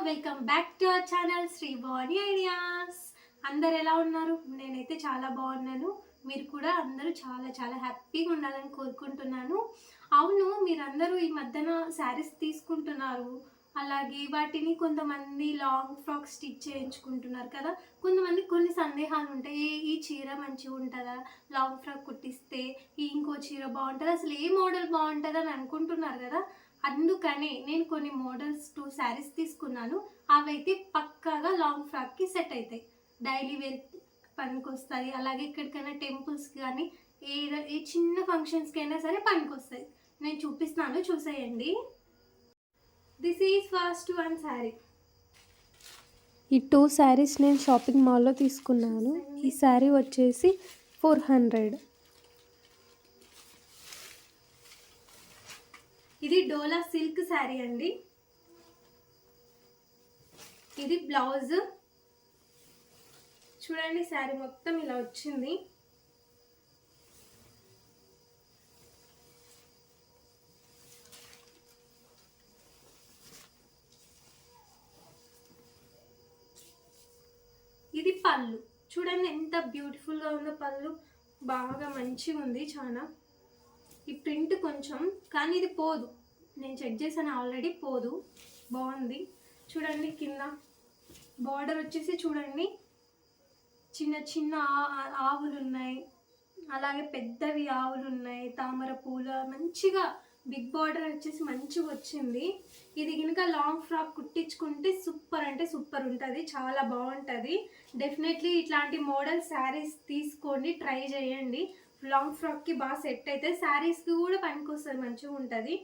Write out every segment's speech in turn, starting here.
Welcome back to our channel Srivani ideas. అందరు ఎలా ఉన్నారు? నేనైతే చాలా బాగున్నాను. మీరు కూడా అందరూ చాలా చాలా హ్యాపీగా ఉండాలని కోరుకుంటున్నాను. అవును, మీరందరూ ఈ మధ్యన శారీస్ తీసుకుంటున్నారు, అలాగే వాటిని కొంతమంది లాంగ్ ఫ్రాక్ స్టిచ్ చేయించుకుంటున్నారు కదా. కొంతమంది కొన్ని సందేహాలు ఉంటాయి, ఈ చీర మంచిగా ఉంటుందా, లాంగ్ ఫ్రాక్ కుట్టిస్తే ఇంకో చీర బాగుంటుందా, అసలు ఏ మోడల్ బాగుంటుందా అని అనుకుంటున్నారు కదా. అందుకనే నేను కొన్ని మోడల్స్ 2 శారీస్ తీసుకున్నాను. అవైతే పక్కాగా లాంగ్ ఫ్రాక్కి సెట్ అవుతాయి, డైలీ వేర్ పనికి వస్తాయి. అలాగే ఎక్కడికైనా టెంపుల్స్కి కానీ ఏ చిన్న ఫంక్షన్స్కి అయినా సరే పనికి వస్తాయి. నేను చూపిస్తున్నాను, చూసేయండి. This is first one sari. ఈ 2 శారీస్ నేను షాపింగ్ మాల్లో తీసుకున్నాను. ఈ శారీ వచ్చేసి 400. ఇది డోలా సిల్క్ శారీ అండి. ఇది బ్లౌజ్ చూడండి, శారీ మొత్తం ఇలా వచ్చింది. ఇది పళ్ళు చూడండి, ఎంత బ్యూటిఫుల్గా ఉందో. పళ్ళు బాగా మంచిగా ఉంది చాలా. ఈ ప్రింట్ కొంచెం, కానీ ఇది పోదు, నేను చెక్ చేశాను ఆల్రెడీ, పోదు, బాగుంది. చూడండి కింద బార్డర్ వచ్చేసి చూడండి, చిన్న చిన్న ఆవులు ఉన్నాయి, అలాగే పెద్దవి ఆవులు ఉన్నాయి, తామర పూల మంచిగా బిగ్ బార్డర్ వచ్చేసి మంచిగా వచ్చింది. ఇది కనుక లాంగ్ ఫ్రాక్ కుట్టించుకుంటే సూపర్ అంటే సూపర్ ఉంటుంది, చాలా బాగుంటుంది. డెఫినెట్లీ ఇట్లాంటి మోడల్ శారీస్ తీసుకోండి, ట్రై చేయండి. లాంగ్ ఫ్రాక్కి బాగా సెట్ అయితే శారీస్కి కూడా పనికి వస్తుంది, మంచిగా ఉంటుంది.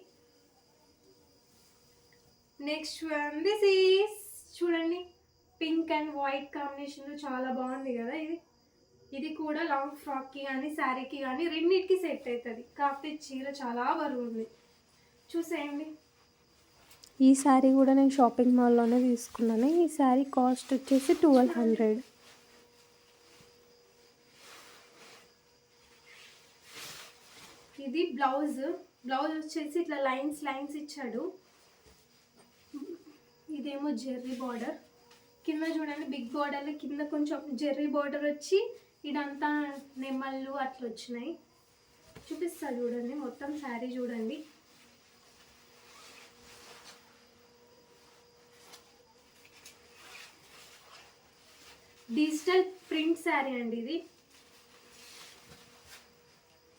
నెక్స్ట్ వన్, దిస్ ఈస్ చూడండి, పింక్ అండ్ వైట్ కాంబినేషన్లో చాలా బాగుంది కదా. ఇది కూడా లాంగ్ ఫ్రాక్కి కానీ శారీకి కానీ రెండింటికి సెట్ అవుతుంది. కాకపోతే చీర చాలా బరువు ఉంది, చూసేయండి. ఈ శారీ కూడా నేను షాపింగ్ మాల్లోనే తీసుకున్నాను. ఈ శారీ కాస్ట్ వచ్చేసి 1200. ఇది బ్లౌజ్ వచ్చేసి ఇట్లా లైన్స్ ఇచ్చాడు. ఇదేమో జెర్రీ బార్డర్, కింద చూడండి బిగ్ బార్డర్, కింద కొంచెం జెర్రీ బార్డర్ వచ్చి ఇదంతా నెమ్మళ్ళు అట్లా వచ్చినాయి. చూపిస్తా చూడండి, మొత్తం శారీ చూడండి. డిజిటల్ ప్రింట్ శారీ అండి ఇది,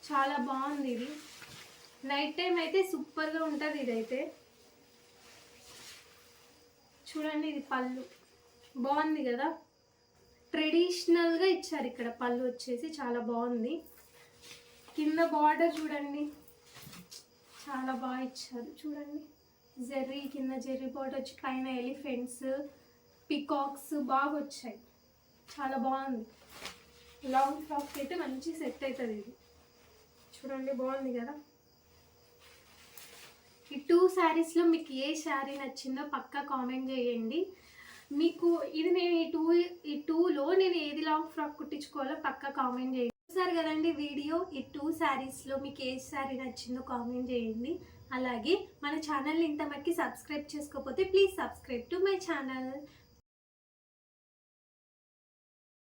చాలా బాగుంది. ఇది నైట్ టైం అయితే సూపర్గా ఉంటుంది. ఇదైతే చూడండి, ఇది పళ్ళు బాగుంది కదా, ట్రెడిషనల్గా ఇచ్చారు ఇక్కడ. పళ్ళు వచ్చేసి చాలా బాగుంది. కింద బార్డర్ చూడండి, చాలా బాగా ఇచ్చారు. చూడండి జెర్రీ, కింద జెర్రీ బార్డర్ వచ్చి పైన ఎలిఫెంట్స్, పికాక్స్ బాగా వచ్చాయి, చాలా బాగుంది. లాంగ్ ఫ్రాక్ అయితే మంచి సెట్ అవుతుంది. ఇది చూడండి, బాగుంది కదా. ఈ 2 శారీస్లో మీకు ఏ శారీ నచ్చిందో పక్కా కామెంట్ చేయండి. మీకు ఇది నేను ఈ టూలో నేను ఏది లాంగ్ ఫ్రాక్ కుట్టించుకోవాలో పక్కా కామెంట్ చేయండి. చూసారు కదండి వీడియో. ఈ 2 శారీస్లో మీకు ఏ శారీ నచ్చిందో కామెంట్ చేయండి. అలాగే మన ఛానల్ని ఇంతమట్టికి సబ్స్క్రైబ్ చేసుకోకపోతే please subscribe to my channel.